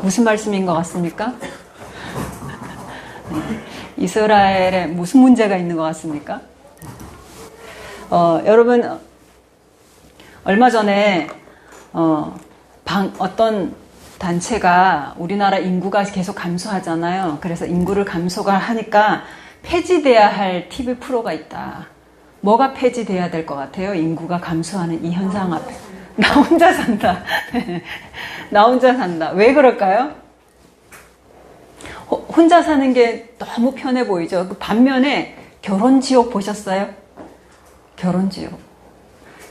무슨 말씀인 것 같습니까? 이스라엘에 무슨 문제가 있는 것 같습니까? 여러분, 얼마 전에 어떤 단체가 우리나라 인구가 계속 감소하잖아요. 그래서 인구를 감소가 하니까 폐지돼야 할 TV 프로가 있다. 뭐가 폐지돼야 될 것 같아요? 인구가 감소하는 이 현상 앞에. 나 혼자 산다. 나 혼자 산다. 왜 그럴까요? 혼자 사는 게 너무 편해 보이죠. 반면에 결혼지옥 보셨어요? 결혼지옥.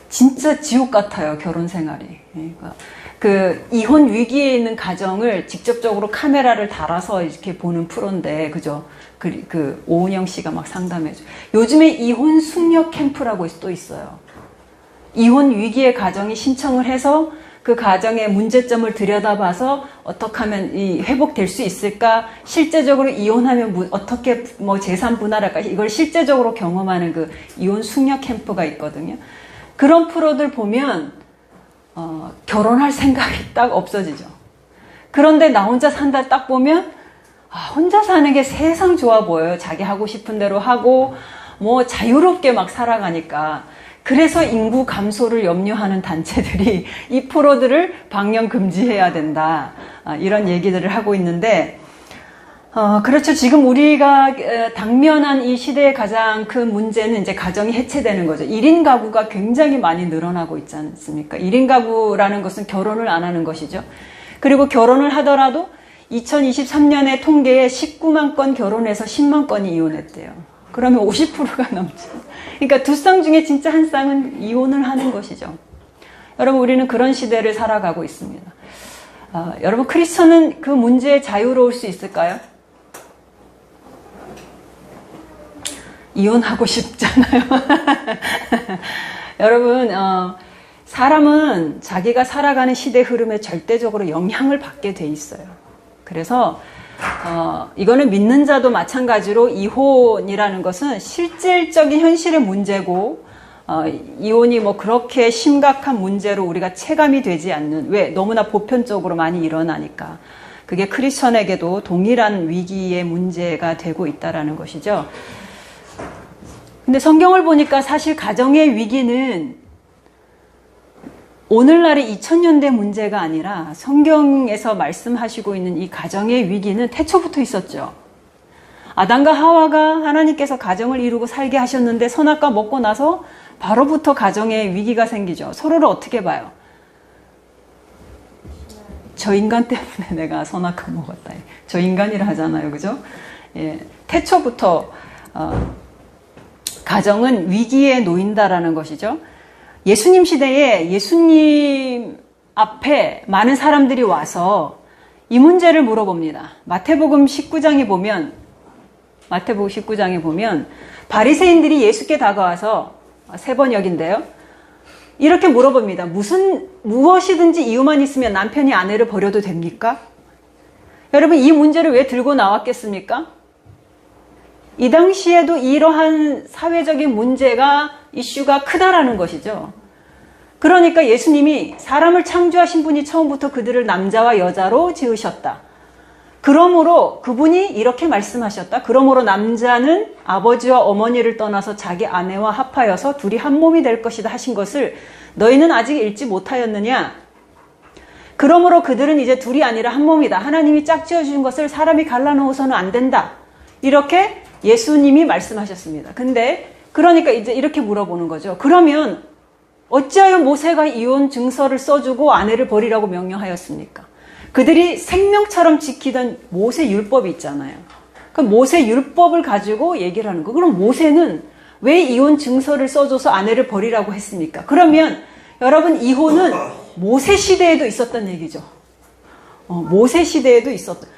진짜 지옥 같아요, 결혼 생활이. 그러니까 그 이혼 위기에 있는 가정을 직접적으로 카메라를 달아서 이렇게 보는 프로인데, 그죠? 그 오은영 씨가 막 상담해줘. 요즘에 이혼 숙녀 캠프라고 또 있어요. 이혼 위기의 가정이 신청을 해서 그 가정의 문제점을 들여다봐서 어떻게 하면 회복될 수 있을까? 실제적으로 이혼하면 어떻게 재산 분할할까? 이걸 실제적으로 경험하는 그 이혼 숙녀 캠프가 있거든요. 그런 프로들 보면 결혼할 생각이 딱 없어지죠. 그런데 나 혼자 산다 딱 보면 혼자 사는 게 세상 좋아 보여요. 자기 하고 싶은 대로 하고 자유롭게 막 살아가니까. 그래서 인구 감소를 염려하는 단체들이 이 프로들을 방영 금지해야 된다. 이런 얘기들을 하고 있는데, 그렇죠. 지금 우리가 당면한 이 시대의 가장 큰 문제는 이제 가정이 해체되는 거죠. 1인 가구가 굉장히 많이 늘어나고 있지 않습니까? 1인 가구라는 것은 결혼을 안 하는 것이죠. 그리고 결혼을 하더라도 2023년의 통계에 19만 건 결혼해서 10만 건이 이혼했대요. 그러면 50%가 넘죠. 그러니까 두 쌍 중에 진짜 한 쌍은 이혼을 하는 것이죠. 여러분, 우리는 그런 시대를 살아가고 있습니다. 여러분, 크리스천은 그 문제에 자유로울 수 있을까요? 이혼하고 싶잖아요. 여러분, 사람은 자기가 살아가는 시대 흐름에 절대적으로 영향을 받게 돼 있어요. 그래서 이거는 믿는 자도 마찬가지로 이혼이라는 것은 실질적인 현실의 문제고, 이혼이 그렇게 심각한 문제로 우리가 체감이 되지 않는, 왜? 너무나 보편적으로 많이 일어나니까. 그게 크리스천에게도 동일한 위기의 문제가 되고 있다라는 것이죠. 근데 성경을 보니까 사실 가정의 위기는 오늘날의 2000년대 문제가 아니라 성경에서 말씀하시고 있는 이 가정의 위기는 태초부터 있었죠. 아담과 하와가 하나님께서 가정을 이루고 살게 하셨는데 선악과 먹고 나서 바로부터 가정의 위기가 생기죠. 서로를 어떻게 봐요? 저 인간 때문에 내가 선악과 먹었다. 저 인간이라 하잖아요. 그죠? 예, 태초부터 가정은 위기에 놓인다라는 것이죠. 예수님 시대에 예수님 앞에 많은 사람들이 와서 이 문제를 물어봅니다. 마태복음 19장에 보면 바리새인들이 예수께 다가와서 세 번역인데요. 이렇게 물어봅니다. 무엇이든지 이유만 있으면 남편이 아내를 버려도 됩니까? 여러분, 이 문제를 왜 들고 나왔겠습니까? 이 당시에도 이러한 사회적인 문제가 이슈가 크다라는 것이죠. 그러니까 예수님이 사람을 창조하신 분이 처음부터 그들을 남자와 여자로 지으셨다. 그러므로 그분이 이렇게 말씀하셨다. 그러므로 남자는 아버지와 어머니를 떠나서 자기 아내와 합하여서 둘이 한 몸이 될 것이다 하신 것을 너희는 아직 읽지 못하였느냐? 그러므로 그들은 이제 둘이 아니라 한 몸이다. 하나님이 짝지어 주신 것을 사람이 갈라놓아서는 안 된다. 이렇게 예수님이 말씀하셨습니다. 근데 그러니까 이제 이렇게 물어보는 거죠. 그러면 어찌하여 모세가 이혼 증서를 써주고 아내를 버리라고 명령하였습니까? 그들이 생명처럼 지키던 모세 율법이 있잖아요. 그 모세 율법을 가지고 얘기를 하는 거. 그럼 모세는 왜 이혼 증서를 써줘서 아내를 버리라고 했습니까? 그러면 여러분, 이혼은 모세 시대에도 있었던 얘기죠. 모세 시대에도 있었던.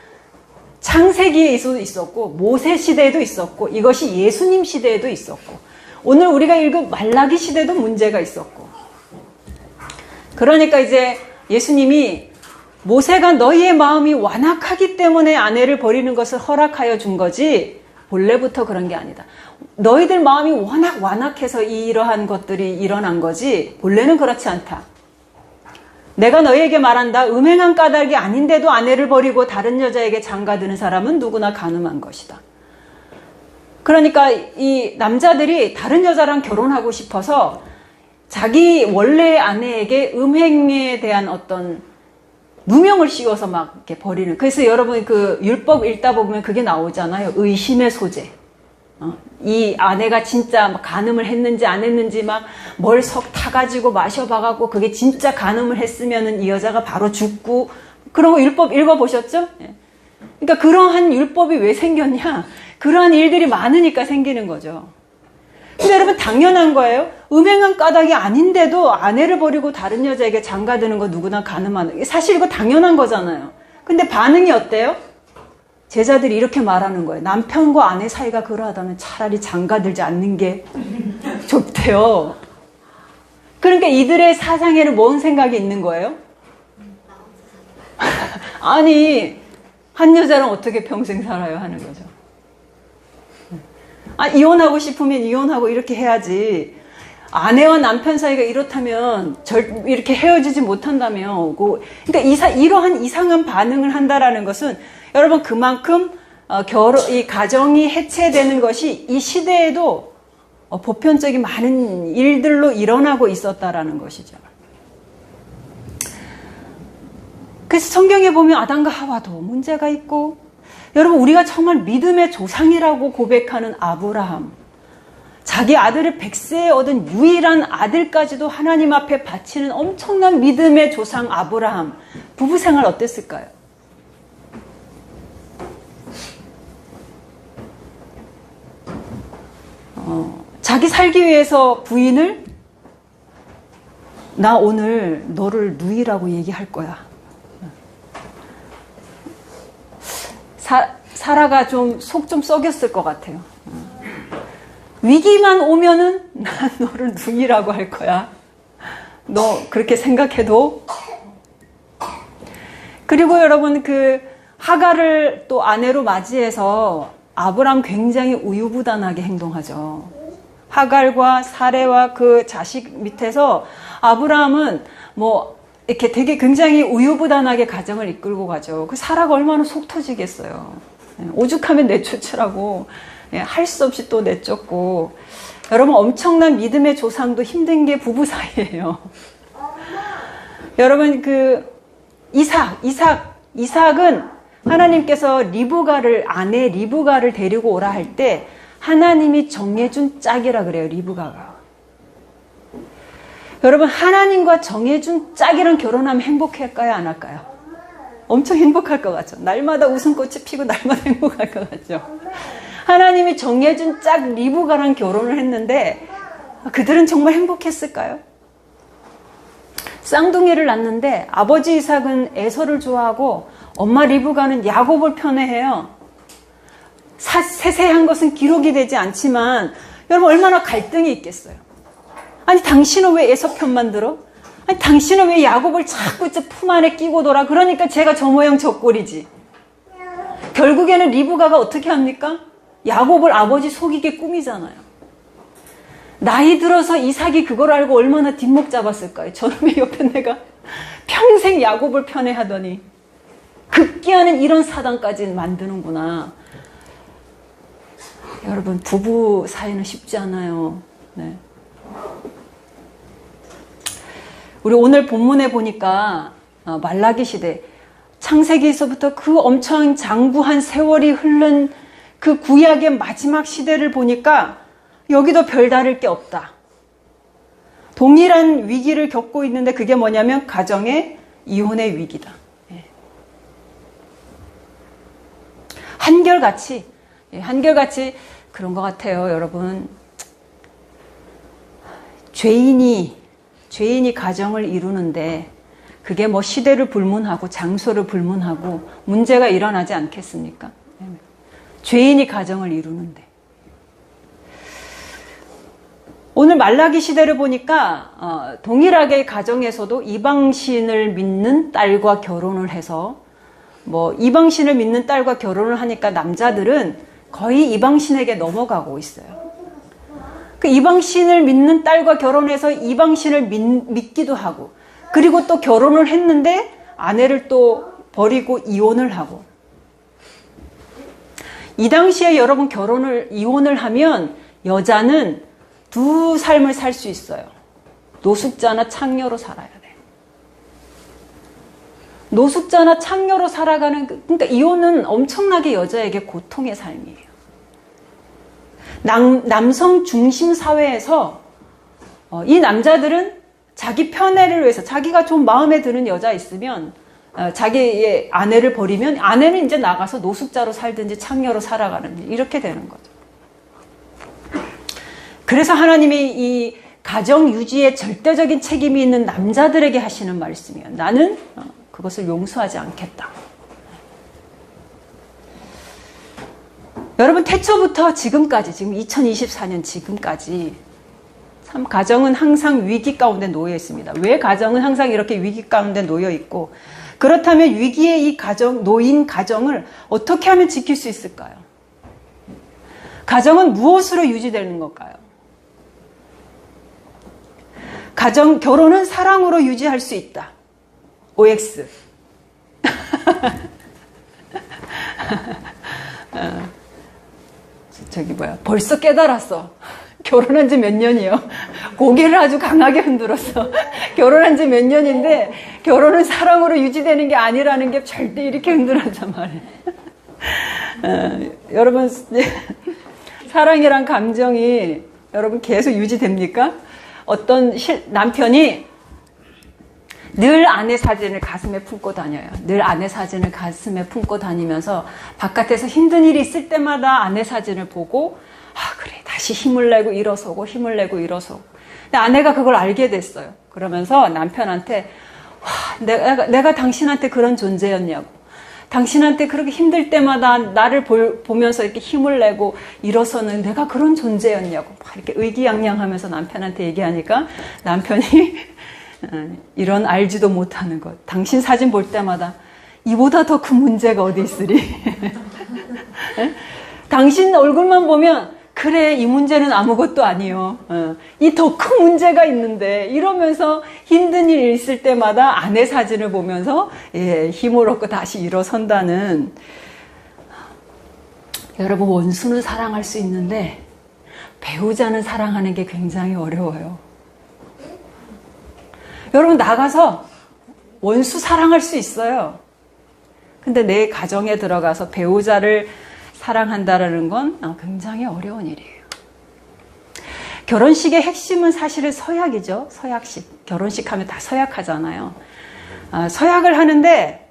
창세기에도 있었고 모세 시대에도 있었고 이것이 예수님 시대에도 있었고 오늘 우리가 읽은 말라기 시대도 문제가 있었고 그러니까 이제 예수님이 모세가 너희의 마음이 완악하기 때문에 아내를 버리는 것을 허락하여 준 거지 본래부터 그런 게 아니다. 너희들 마음이 워낙 완악해서 이러한 것들이 일어난 거지 본래는 그렇지 않다. 내가 너희에게 말한다. 음행한 까닭이 아닌데도 아내를 버리고 다른 여자에게 장가드는 사람은 누구나 간음한 것이다. 그러니까 이 남자들이 다른 여자랑 결혼하고 싶어서 자기 원래의 아내에게 음행에 대한 어떤 누명을 씌워서 막 이렇게 버리는. 그래서 여러분 그 율법 읽다 보면 그게 나오잖아요. 의심의 소재. 이 아내가 진짜 간음을 했는지 안 했는지 막 뭘 석 타가지고 마셔봐갖고 그게 진짜 간음을 했으면은 이 여자가 바로 죽고 그런 거 율법 읽어보셨죠? 그러니까 그러한 율법이 왜 생겼냐? 그러한 일들이 많으니까 생기는 거죠. 근데 여러분 당연한 거예요. 음행한 까닭이 아닌데도 아내를 버리고 다른 여자에게 장가드는 거 누구나 가늠하는. 사실 이거 당연한 거잖아요. 근데 반응이 어때요? 제자들이 이렇게 말하는 거예요. 남편과 아내 사이가 그러하다면 차라리 장가들지 않는 게 좋대요. 그러니까 이들의 사상에는 뭔 생각이 있는 거예요? 아니, 한 여자랑 어떻게 평생 살아요? 하는 거죠. 이혼하고 싶으면 이혼하고 이렇게 해야지. 아내와 남편 사이가 이렇다면 이렇게 헤어지지 못한다며. 그러니까 이러한 이상한 반응을 한다라는 것은 여러분 그만큼 이 가정이 해체되는 것이 이 시대에도 보편적인 많은 일들로 일어나고 있었다라는 것이죠. 그래서 성경에 보면 아담과 하와도 문제가 있고, 여러분 우리가 정말 믿음의 조상이라고 고백하는 아브라함, 자기 아들을 100세에 얻은 유일한 아들까지도 하나님 앞에 바치는 엄청난 믿음의 조상 아브라함, 부부 생활 어땠을까요? 자기 살기 위해서 부인을 나 오늘 너를 누이라고 얘기할 거야. 사라가 좀 속 좀 썩였을 것 같아요. 위기만 오면은 난 너를 누이라고 할 거야. 너 그렇게 생각해도. 그리고 여러분 그 하갈을 또 아내로 맞이해서 아브람 굉장히 우유부단하게 행동하죠. 하갈과 사레와 그 자식 밑에서 아브라함은 뭐 이렇게 되게 굉장히 우유부단하게 가정을 이끌고 가죠. 그 사라가 얼마나 속 터지겠어요. 오죽하면 내쫓으라고 할 수 없이 또 내쫓고. 여러분 엄청난 믿음의 조상도 힘든 게 부부 사이예요. 여러분 그 이삭은 하나님께서 아내 리브가를 데리고 오라 할 때 하나님이 정해준 짝이라 그래요. 리브가가. 여러분 하나님과 정해준 짝이랑 결혼하면 행복할까요? 안 할까요? 엄청 행복할 것 같죠. 날마다 웃음꽃이 피고 날마다 행복할 것 같죠. 하나님이 정해준 짝 리브가랑 결혼을 했는데 그들은 정말 행복했을까요? 쌍둥이를 낳는데 아버지 이삭은 에서를 좋아하고 엄마 리브가는 야곱을 편애해요. 세세한 것은 기록이 되지 않지만 여러분 얼마나 갈등이 있겠어요. 아니 당신은 왜 에서 편만 들어? 아니 당신은 왜 야곱을 자꾸 품 안에 끼고 돌아? 그러니까 제가 저 모양 저 꼴이지. 결국에는 리브가가 어떻게 합니까? 야곱을 아버지 속이게 꾸미잖아요. 나이 들어서 이삭이 그걸 알고 얼마나 뒷목 잡았을까요? 저놈의 옆에 내가 평생 야곱을 편애하더니 급기야는 이런 사단까지 만드는구나. 여러분 부부 사이는 쉽지 않아요. 네. 우리 오늘 본문에 보니까 말라기 시대 창세기에서부터 그 엄청 장구한 세월이 흐른 그 구약의 마지막 시대를 보니까 여기도 별다를 게 없다. 동일한 위기를 겪고 있는데 그게 뭐냐면 가정의 이혼의 위기다. 한결같이 그런 것 같아요, 여러분. 죄인이 가정을 이루는데 그게 뭐 시대를 불문하고 장소를 불문하고 문제가 일어나지 않겠습니까? 죄인이 가정을 이루는데. 오늘 말라기 시대를 보니까 동일하게 가정에서도 이방신을 믿는 딸과 결혼을 해서 이방신을 믿는 딸과 결혼을 하니까 남자들은 거의 이방신에게 넘어가고 있어요. 그 이방신을 믿는 딸과 결혼해서 이방신을 믿기도 하고 그리고 또 결혼을 했는데 아내를 또 버리고 이혼을 하고. 이 당시에 여러분 이혼을 하면 여자는 두 삶을 살 수 있어요. 노숙자나 창녀로 살아야 돼. 노숙자나 창녀로 살아가는, 그러니까 이혼은 엄청나게 여자에게 고통의 삶이에요. 남성 중심 사회에서 이 남자들은 자기 편애를 위해서 자기가 좀 마음에 드는 여자 있으면 자기의 아내를 버리면 아내는 이제 나가서 노숙자로 살든지 창녀로 살아가는 이렇게 되는 거죠. 그래서 하나님이 이 가정 유지에 절대적인 책임이 있는 남자들에게 하시는 말씀이에요. 나는 그것을 용서하지 않겠다. 여러분 태초부터 지금까지, 지금 2024년 지금까지 참 가정은 항상 위기 가운데 놓여 있습니다. 왜 가정은 항상 이렇게 위기 가운데 놓여 있고, 그렇다면 위기의 이 놓인 가정을 어떻게 하면 지킬 수 있을까요? 가정은 무엇으로 유지되는 걸까요? 결혼은 사랑으로 유지할 수 있다. OX. 벌써 깨달았어. 결혼한 지 몇 년이요? 고개를 아주 강하게 흔들었어. 결혼한 지 몇 년인데 결혼은 사랑으로 유지되는 게 아니라는 게 절대 이렇게 흔들었단 말이에요. 여러분 사랑이란 감정이 여러분 계속 유지됩니까? 어떤 남편이 늘 아내 사진을 가슴에 품고 다녀요. 늘 아내 사진을 가슴에 품고 다니면서 바깥에서 힘든 일이 있을 때마다 아내 사진을 보고 그래 다시 힘을 내고 일어서고 힘을 내고 일어서고. 근데 아내가 그걸 알게 됐어요. 그러면서 남편한테 내가 당신한테 그런 존재였냐고. 당신한테 그렇게 힘들 때마다 나를 보면서 이렇게 힘을 내고 일어서는 내가 그런 존재였냐고. 막 이렇게 의기양양하면서 남편한테 얘기하니까 남편이 이런 알지도 못하는 것. 당신 사진 볼 때마다 이보다 더 큰 문제가 어디 있으리. 당신 얼굴만 보면 그래 이 문제는 아무것도 아니요. 이 더 큰 문제가 있는데 이러면서 힘든 일 있을 때마다 아내 사진을 보면서 힘을 얻고 다시 일어선다는. 여러분 원수는 사랑할 수 있는데 배우자는 사랑하는 게 굉장히 어려워요. 여러분 나가서 원수 사랑할 수 있어요. 근데 내 가정에 들어가서 배우자를 사랑한다라는 건 굉장히 어려운 일이에요. 결혼식의 핵심은 사실은 서약이죠. 서약식. 결혼식 하면 다 서약하잖아요. 서약을 하는데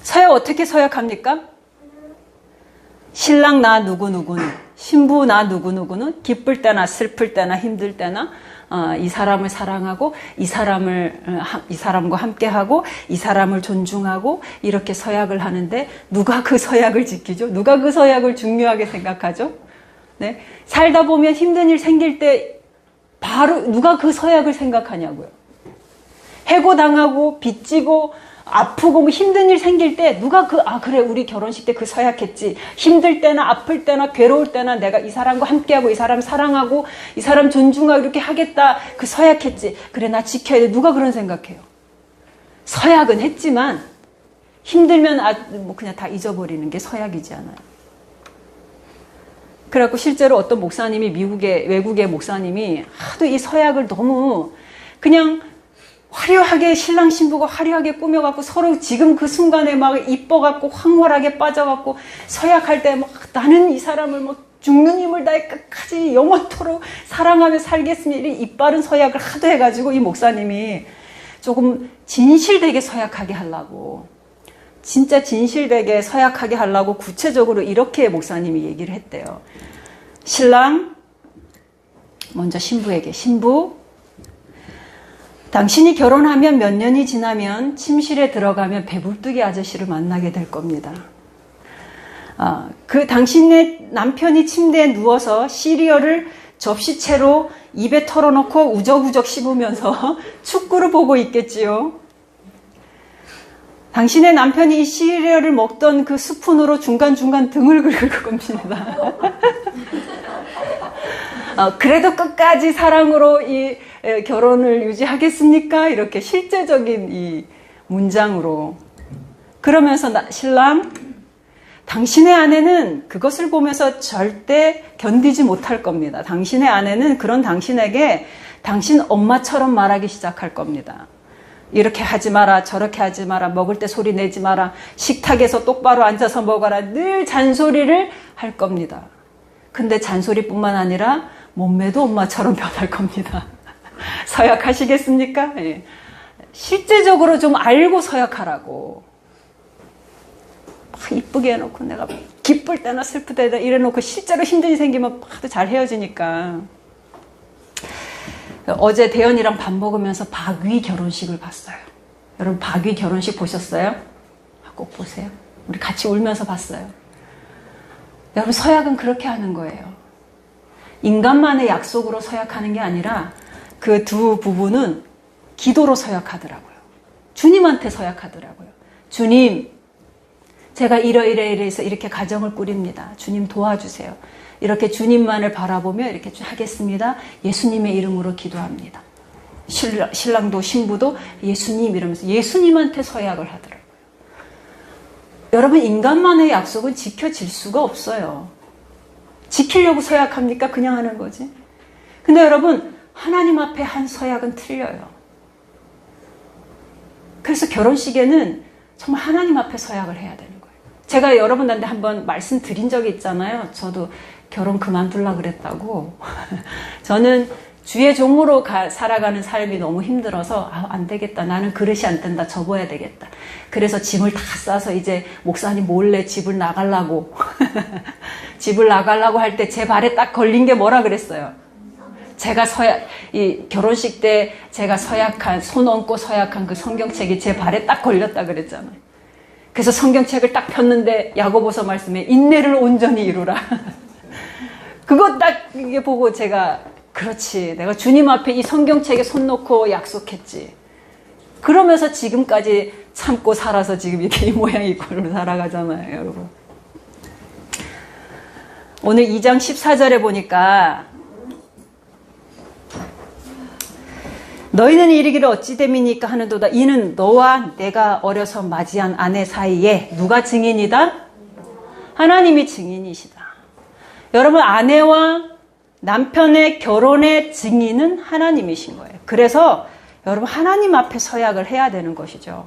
서약 어떻게 서약합니까? 신랑 나 누구누구는, 신부 나 누구누구는 기쁠 때나 슬플 때나 힘들 때나 이 사람을 사랑하고 이 사람과 함께하고 이 사람을 존중하고 이렇게 서약을 하는데 누가 그 서약을 지키죠? 누가 그 서약을 중요하게 생각하죠? 네? 살다 보면 힘든 일 생길 때 바로 누가 그 서약을 생각하냐고요. 해고당하고 빚지고 아프고 뭐 힘든 일 생길 때 누가 그래 우리 결혼식 때 그 서약했지. 힘들 때나 아플 때나 괴로울 때나 내가 이 사람과 함께하고 이 사람 사랑하고 이 사람 존중하고 이렇게 하겠다. 그 서약했지. 그래 나 지켜야 돼. 누가 그런 생각해요? 서약은 했지만 힘들면 뭐 그냥 다 잊어버리는 게 서약이지 않아요. 그래갖고 실제로 어떤 목사님이 외국의 목사님이 하도 이 서약을 너무 그냥 화려하게 신랑 신부가 화려하게 꾸며갖고 서로 지금 그 순간에 막 이뻐갖고 황홀하게 빠져갖고 서약할 때 막 나는 이 사람을 막 죽는 힘을 다해 끝까지 영원토록 사랑하며 살겠습니다. 이 이빠른 서약을 하도 해가지고 이 목사님이 조금 진실되게 서약하게 하려고 진짜 진실되게 서약하게 하려고 구체적으로 이렇게 목사님이 얘기를 했대요. 신랑 먼저 신부에게 신부 당신이 결혼하면 몇 년이 지나면 침실에 들어가면 배불뚝이 아저씨를 만나게 될 겁니다. 당신의 남편이 침대에 누워서 시리얼을 접시채로 입에 털어놓고 우적우적 씹으면서 축구를 보고 있겠지요. 당신의 남편이 이 시리얼을 먹던 그 스푼으로 중간중간 등을 긁을 겁니다. 그래도 끝까지 사랑으로 이 결혼을 유지하겠습니까? 이렇게 실제적인 이 문장으로. 그러면서 신랑, 당신의 아내는 그것을 보면서 절대 견디지 못할 겁니다. 당신의 아내는 그런 당신에게 당신 엄마처럼 말하기 시작할 겁니다. 이렇게 하지 마라, 저렇게 하지 마라, 먹을 때 소리 내지 마라, 식탁에서 똑바로 앉아서 먹어라, 늘 잔소리를 할 겁니다. 근데 잔소리뿐만 아니라 몸매도 엄마처럼 변할 겁니다. 서약하시겠습니까? 예. 실제적으로 좀 알고 서약하라고. 막 이쁘게 해놓고 내가 기쁠 때나 슬플 때나 이래놓고 실제로 힘든 일이 생기면 또 잘 헤어지니까. 어제 대현이랑 밥 먹으면서 박위 결혼식을 봤어요. 여러분 박위 결혼식 보셨어요? 꼭 보세요. 우리 같이 울면서 봤어요. 여러분 서약은 그렇게 하는 거예요. 인간만의 약속으로 서약하는 게 아니라 그 두 부부는 기도로 서약하더라고요. 주님한테 서약하더라고요. 주님, 제가 이러이러해서 이렇게 가정을 꾸립니다. 주님 도와주세요. 이렇게 주님만을 바라보며 이렇게 하겠습니다. 예수님의 이름으로 기도합니다. 신랑도 신부도 예수님 이러면서 예수님한테 서약을 하더라고요. 여러분 인간만의 약속은 지켜질 수가 없어요. 지키려고 서약합니까? 그냥 하는 거지. 근데 여러분 하나님 앞에 한 서약은 틀려요. 그래서 결혼식에는 정말 하나님 앞에 서약을 해야 되는 거예요. 제가 여러분한테 한번 말씀드린 적이 있잖아요. 저도 결혼 그만두려고 그랬다고. 저는 주의 종으로 살아가는 삶이 너무 힘들어서 안 되겠다. 나는 그릇이 안 된다. 접어야 되겠다. 그래서 짐을 다 싸서 이제 목사님 몰래 집을 나가려고 집을 나가려고 할 때 제 발에 딱 걸린 게 뭐라 그랬어요? 제가 이 결혼식 때 제가 손 얹고 서약한 그 성경책이 제 발에 딱 걸렸다 그랬잖아요. 그래서 성경책을 딱 폈는데 야고보서 말씀에 인내를 온전히 이루라. 그거 딱 이게 보고 제가 그렇지. 내가 주님 앞에 이 성경책에 손 놓고 약속했지. 그러면서 지금까지 참고 살아서 지금 이렇게 이 모양 이 꼴로 살아가잖아요, 여러분. 오늘 2장 14절에 보니까 너희는 이르기를 어찌 됨이니까 하는도다. 이는 너와 내가 어려서 맞이한 아내 사이에 누가 증인이다? 하나님이 증인이시다. 여러분 아내와 남편의 결혼의 증인은 하나님이신 거예요. 그래서 여러분 하나님 앞에 서약을 해야 되는 것이죠.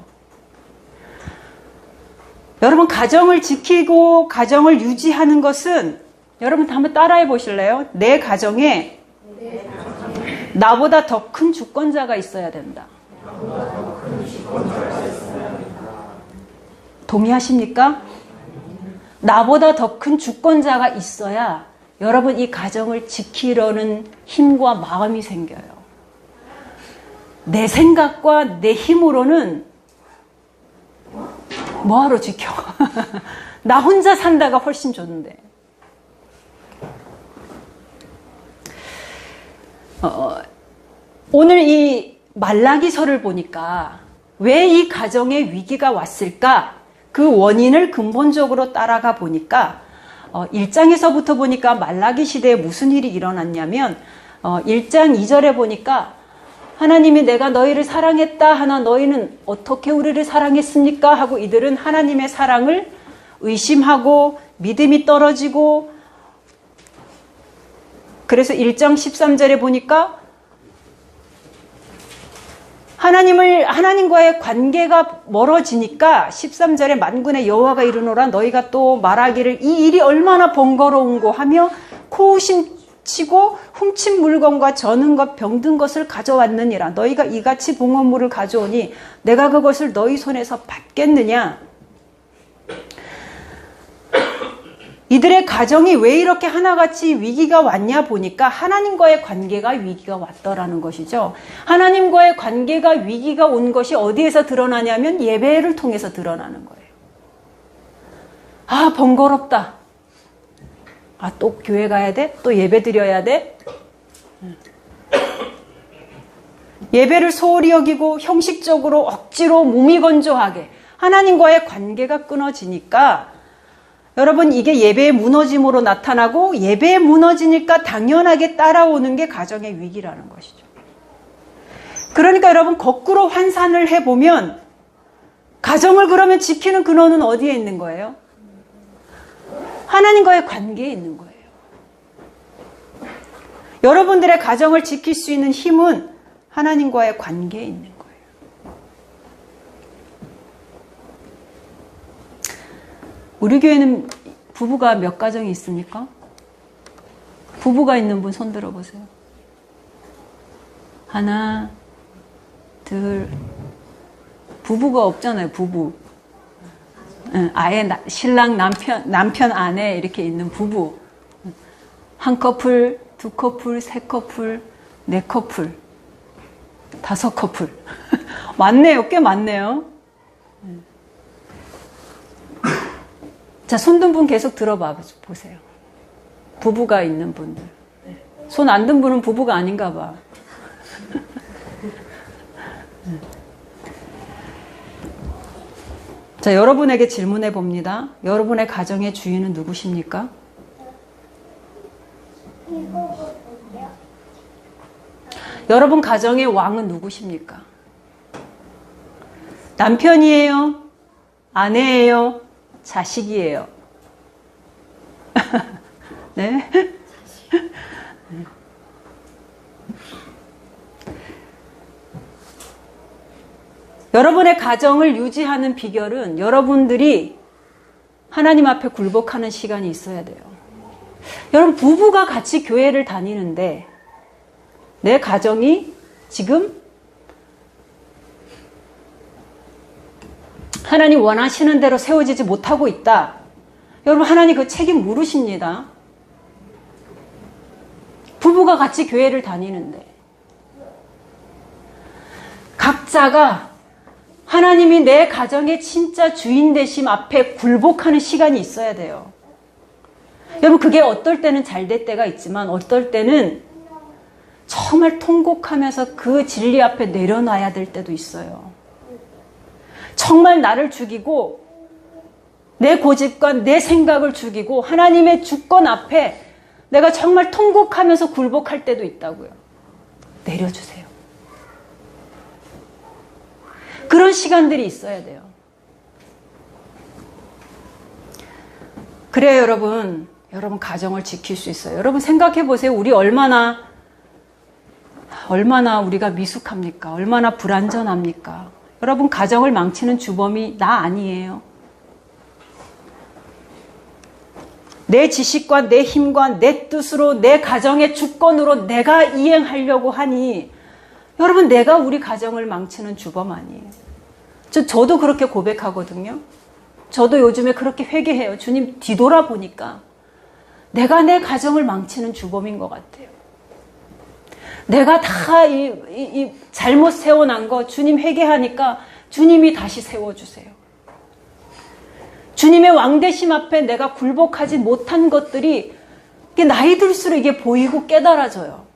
여러분 가정을 지키고 가정을 유지하는 것은 여러분 한번 따라해 보실래요? 내 가정에 나보다 더 큰 주권자가 있어야 된다. 동의하십니까? 나보다 더 큰 주권자가 있어야 여러분 이 가정을 지키려는 힘과 마음이 생겨요. 내 생각과 내 힘으로는 뭐하러 지켜? 나 혼자 산다가 훨씬 좋은데. 오늘 이 말라기서를 보니까 왜 이 가정에 위기가 왔을까? 그 원인을 근본적으로 따라가 보니까 1장에서부터 보니까 말라기 시대에 무슨 일이 일어났냐면 1장 2절에 보니까 하나님이 내가 너희를 사랑했다 하나 너희는 어떻게 우리를 사랑했습니까? 하고 이들은 하나님의 사랑을 의심하고 믿음이 떨어지고 그래서 1장 13절에 보니까 하나님과의 관계가 멀어지니까 13절에 만군의 여호와가 이르노라 너희가 또 말하기를 이 일이 얼마나 번거로운고 하며 코웃음 치고 훔친 물건과 저는 것 병든 것을 가져왔느니라 너희가 이같이 봉헌물을 가져오니 내가 그것을 너희 손에서 받겠느냐. 이들의 가정이 왜 이렇게 하나같이 위기가 왔냐 보니까 하나님과의 관계가 위기가 왔더라는 것이죠. 하나님과의 관계가 위기가 온 것이 어디에서 드러나냐면 예배를 통해서 드러나는 거예요. 아, 번거롭다. 아, 또 교회 가야 돼? 또 예배 드려야 돼? 예배를 소홀히 여기고 형식적으로 억지로 무미건조하게 하나님과의 관계가 끊어지니까 여러분, 이게 예배의 무너짐으로 나타나고 예배의 무너지니까 당연하게 따라오는 게 가정의 위기라는 것이죠. 그러니까 여러분, 거꾸로 환산을 해보면 가정을 그러면 지키는 근원은 어디에 있는 거예요? 하나님과의 관계에 있는 거예요. 여러분들의 가정을 지킬 수 있는 힘은 하나님과의 관계에 있는 거예요. 우리 교회는 부부가 몇 가정이 있습니까? 부부가 있는 분 손 들어보세요. 하나, 둘, 부부가 없잖아요, 부부. 아예 신랑, 남편, 아내 이렇게 있는 부부. 한 커플, 두 커플, 세 커플, 네 커플, 다섯 커플. 많네요, 꽤 많네요. 자, 손 든 분 계속 들어봐 보세요. 부부가 있는 분들. 손 안 든 분은 부부가 아닌가 봐. 자, 여러분에게 질문해 봅니다. 여러분의 가정의 주인은 누구십니까? 여러분 가정의 왕은 누구십니까? 남편이에요? 아내예요? 자식이에요? 네? 여러분의 가정을 유지하는 비결은 여러분들이 하나님 앞에 굴복하는 시간이 있어야 돼요. 여러분, 부부가 같이 교회를 다니는데 내 가정이 지금 하나님 원하시는 대로 세워지지 못하고 있다. 여러분, 하나님 그 책임 물으십니다. 부부가 같이 교회를 다니는데 각자가 하나님이 내 가정의 진짜 주인 되심 앞에 굴복하는 시간이 있어야 돼요. 여러분, 그게 어떨 때는 잘 될 때가 있지만 어떨 때는 정말 통곡하면서 그 진리 앞에 내려놔야 될 때도 있어요. 정말 나를 죽이고 내 고집과 내 생각을 죽이고 하나님의 주권 앞에 내가 정말 통곡하면서 굴복할 때도 있다고요. 내려주세요. 그런 시간들이 있어야 돼요. 그래야 여러분 가정을 지킬 수 있어요. 여러분 생각해 보세요. 우리 얼마나 우리가 미숙합니까? 얼마나 불완전합니까? 여러분, 가정을 망치는 주범이 나 아니에요. 내 지식과 내 힘과 내 뜻으로 내 가정의 주권으로 내가 이행하려고 하니 여러분, 내가 우리 가정을 망치는 주범 아니에요. 저도 그렇게 고백하거든요. 저도 요즘에 그렇게 회개해요. 주님, 뒤돌아보니까 내가 내 가정을 망치는 주범인 것 같아요. 내가 다 이 잘못 세워난 거 주님 회개하니까 주님이 다시 세워주세요. 주님의 왕되심 앞에 내가 굴복하지 못한 것들이 나이 들수록 이게 보이고 깨달아져요.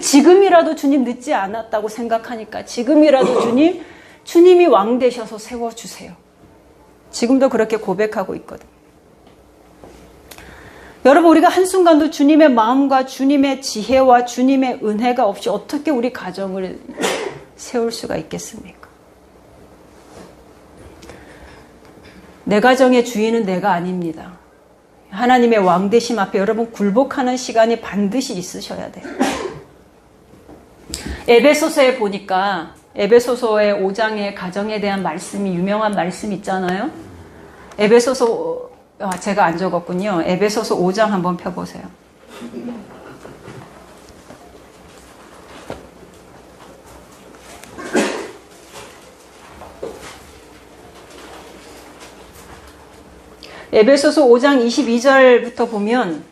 지금이라도 주님 늦지 않았다고 생각하니까 지금이라도 주님이 왕 되셔서 세워주세요. 지금도 그렇게 고백하고 있거든요. 여러분, 우리가 한순간도 주님의 마음과 주님의 지혜와 주님의 은혜가 없이 어떻게 우리 가정을 세울 수가 있겠습니까? 내 가정의 주인은 내가 아닙니다. 하나님의 왕되심 앞에 여러분 굴복하는 시간이 반드시 있으셔야 돼요. 에베소서에 보니까 에베소서의 5장의 가정에 대한 말씀이 유명한 말씀 있잖아요. 에베소서 제가 안 적었군요. 에베소서 5장 한번 펴보세요. 에베소서 5장 22절부터 보면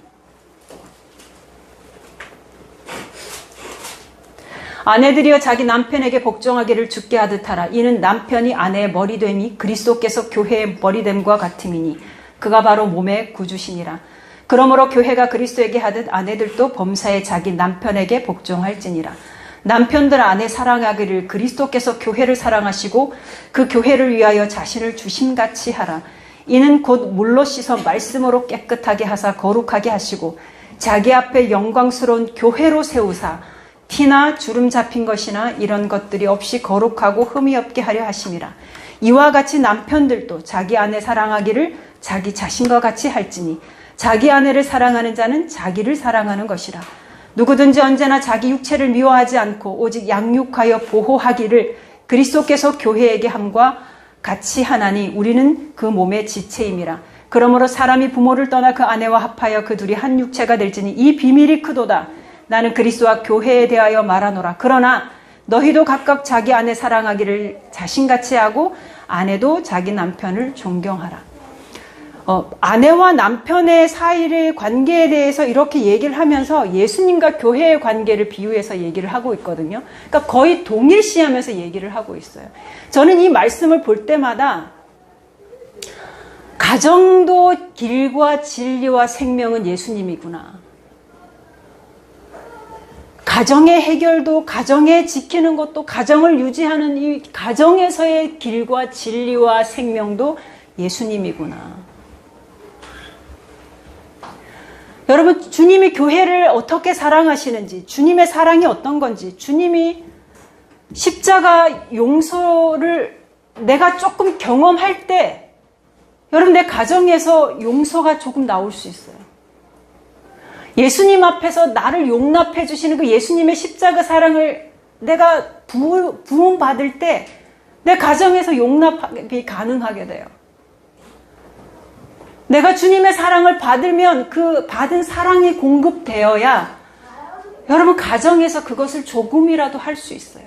아내들이여 자기 남편에게 복종하기를 주께 하듯 하라. 이는 남편이 아내의 머리됨이 그리스도께서 교회의 머리됨과 같음이니 그가 바로 몸의 구주시니라. 그러므로 교회가 그리스도에게 하듯 아내들도 범사에 자기 남편에게 복종할지니라. 남편들 아내 사랑하기를 그리스도께서 교회를 사랑하시고 그 교회를 위하여 자신을 주심같이 하라. 이는 곧 물로 씻어 말씀으로 깨끗하게 하사 거룩하게 하시고 자기 앞에 영광스러운 교회로 세우사 티나 주름 잡힌 것이나 이런 것들이 없이 거룩하고 흠이 없게 하려 하심이라. 이와 같이 남편들도 자기 아내 사랑하기를 자기 자신과 같이 할지니 자기 아내를 사랑하는 자는 자기를 사랑하는 것이라. 누구든지 언제나 자기 육체를 미워하지 않고 오직 양육하여 보호하기를 그리스도께서 교회에게 함과 같이 하나니 우리는 그 몸의 지체임이라. 그러므로 사람이 부모를 떠나 그 아내와 합하여 그 둘이 한 육체가 될지니 이 비밀이 크도다. 나는 그리스도와 교회에 대하여 말하노라. 그러나 너희도 각각 자기 아내 사랑하기를 자신같이 하고 아내도 자기 남편을 존경하라. 아내와 남편의 사이의 관계에 대해서 이렇게 얘기를 하면서 예수님과 교회의 관계를 비유해서 얘기를 하고 있거든요. 그러니까 거의 동일시하면서 얘기를 하고 있어요. 저는 이 말씀을 볼 때마다 가정도 길과 진리와 생명은 예수님이구나. 가정의 해결도, 가정에 지키는 것도, 가정을 유지하는 이 가정에서의 길과 진리와 생명도 예수님이구나. 여러분, 주님이 교회를 어떻게 사랑하시는지, 주님의 사랑이 어떤 건지, 주님이 십자가 용서를 내가 조금 경험할 때, 여러분, 내 가정에서 용서가 조금 나올 수 있어요. 예수님 앞에서 나를 용납해 주시는 그 예수님의 십자가 사랑을 내가 부음받을 때, 내 가정에서 용납이 가능하게 돼요. 내가 주님의 사랑을 받으면 그 받은 사랑이 공급되어야 여러분 가정에서 그것을 조금이라도 할 수 있어요.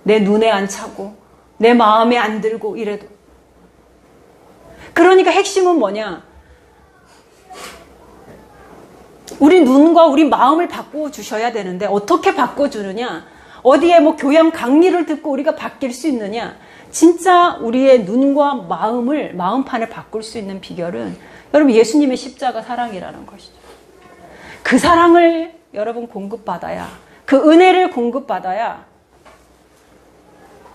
내 눈에 안 차고 내 마음에 안 들고 이래도. 그러니까 핵심은 뭐냐? 우리 눈과 우리 마음을 바꿔주셔야 되는데 어떻게 바꿔주느냐? 어디에 뭐 교양 강의를 듣고 우리가 바뀔 수 있느냐? 진짜 우리의 눈과 마음을, 마음판을 바꿀 수 있는 비결은 여러분 예수님의 십자가 사랑이라는 것이죠. 그 사랑을 여러분 공급받아야, 그 은혜를 공급받아야,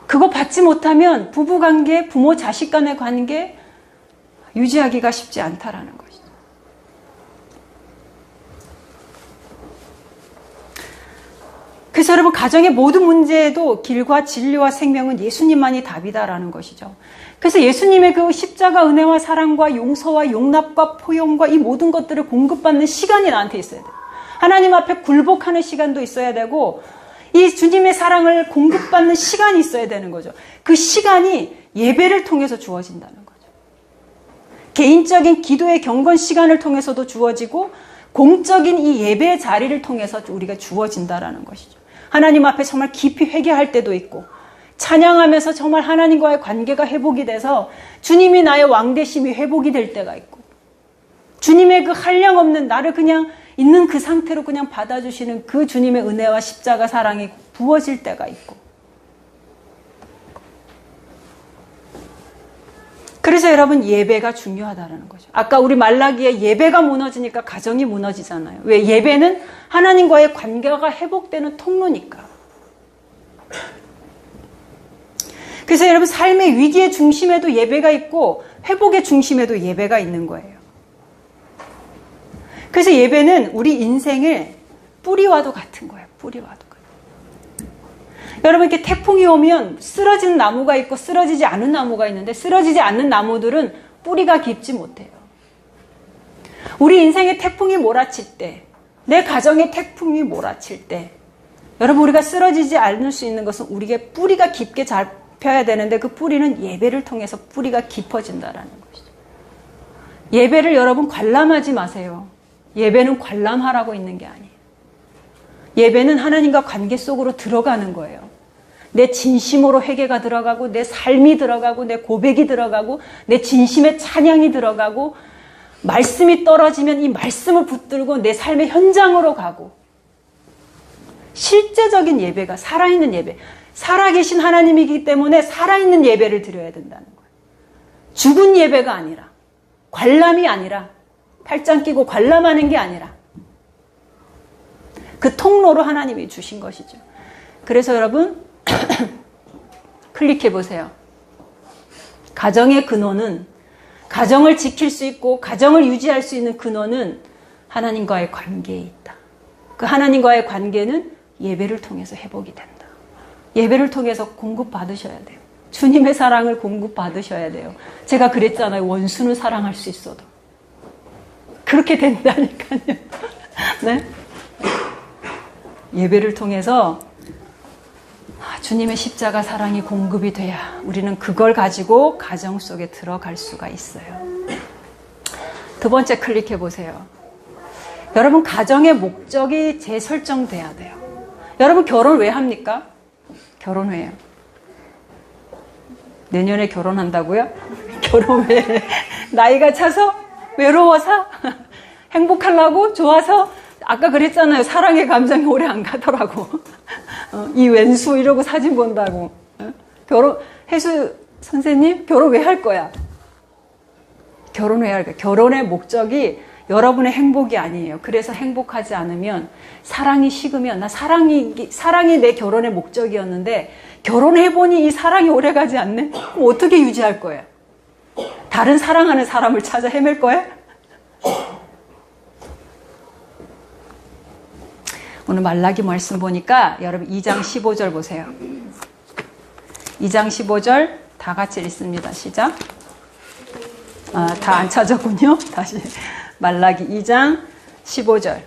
그거 받지 못하면 부부관계, 부모 자식 간의 관계 유지하기가 쉽지 않다라는 것이죠. 그래서 여러분 가정의 모든 문제에도 길과 진리와 생명은 예수님만이 답이다라는 것이죠. 그래서 예수님의 그 십자가 은혜와 사랑과 용서와 용납과 포용과 이 모든 것들을 공급받는 시간이 나한테 있어야 돼요. 하나님 앞에 굴복하는 시간도 있어야 되고 이 주님의 사랑을 공급받는 시간이 있어야 되는 거죠. 그 시간이 예배를 통해서 주어진다는 거죠. 개인적인 기도의 경건 시간을 통해서도 주어지고 공적인 이 예배의 자리를 통해서 우리가 주어진다라는 것이죠. 하나님 앞에 정말 깊이 회개할 때도 있고 찬양하면서 정말 하나님과의 관계가 회복이 돼서 주님이 나의 왕되심이 회복이 될 때가 있고 주님의 그 한량없는 나를 그냥 있는 그 상태로 그냥 받아주시는 그 주님의 은혜와 십자가 사랑이 부어질 때가 있고 그래서 여러분 예배가 중요하다는 거죠. 아까 우리 말라기에 예배가 무너지니까 가정이 무너지잖아요. 왜? 예배는 하나님과의 관계가 회복되는 통로니까. 그래서 여러분 삶의 위기의 중심에도 예배가 있고 회복의 중심에도 예배가 있는 거예요. 그래서 예배는 우리 인생의 뿌리와도 같은 거예요. 뿌리와도. 여러분 이렇게 태풍이 오면 쓰러진 나무가 있고 쓰러지지 않은 나무가 있는데 쓰러지지 않는 나무들은 뿌리가 깊지 못해요. 우리 인생에 태풍이 몰아칠 때, 내 가정에 태풍이 몰아칠 때 여러분 우리가 쓰러지지 않을 수 있는 것은 우리에게 뿌리가 깊게 잡혀야 되는데 그 뿌리는 예배를 통해서 뿌리가 깊어진다라는 것이죠. 예배를 여러분 관람하지 마세요. 예배는 관람하라고 있는 게 아니에요. 예배는 하나님과 관계 속으로 들어가는 거예요. 내 진심으로 회개가 들어가고 내 삶이 들어가고 내 고백이 들어가고 내 진심의 찬양이 들어가고 말씀이 떨어지면 이 말씀을 붙들고 내 삶의 현장으로 가고 실제적인 예배가 살아있는 예배, 살아계신 하나님이기 때문에 살아있는 예배를 드려야 된다는 거예요. 죽은 예배가 아니라 관람이 아니라 팔짱 끼고 관람하는 게 아니라 그 통로로 하나님이 주신 것이죠. 그래서 여러분 클릭해 보세요. 가정의 근원은 가정을 지킬 수 있고 가정을 유지할 수 있는 근원은 하나님과의 관계에 있다. 그 하나님과의 관계는 예배를 통해서 회복이 된다. 예배를 통해서 공급받으셔야 돼요. 주님의 사랑을 공급받으셔야 돼요. 제가 그랬잖아요. 원수는 사랑할 수 있어도. 그렇게 된다니까요. 네? 예배를 통해서 주님의 십자가 사랑이 공급이 돼야 우리는 그걸 가지고 가정 속에 들어갈 수가 있어요. 두 번째 클릭해 보세요. 여러분, 가정의 목적이 재설정돼야 돼요. 여러분, 결혼 왜 합니까? 결혼해요. 내년에 결혼한다고요? 결혼 왜? 나이가 차서? 외로워서? 행복하려고? 좋아서? 아까 그랬잖아요. 사랑의 감정이 오래 안 가더라고. 이 왼수 이러고 사진 본다고. 결혼, 혜수 선생님, 결혼 왜 할 거야? 결혼 왜 할 거야? 결혼의 목적이 여러분의 행복이 아니에요. 그래서 행복하지 않으면, 사랑이 식으면, 나 사랑이 내 결혼의 목적이었는데, 결혼해보니 이 사랑이 오래 가지 않네? 그럼 어떻게 유지할 거예요? 다른 사랑하는 사람을 찾아 헤맬 거예요? 오늘 말라기 말씀 보니까 여러분 2장 15절 보세요. 2장 15절 다 같이 읽습니다. 시작. 다 안 찾았군요. 다시 말라기 2장 15절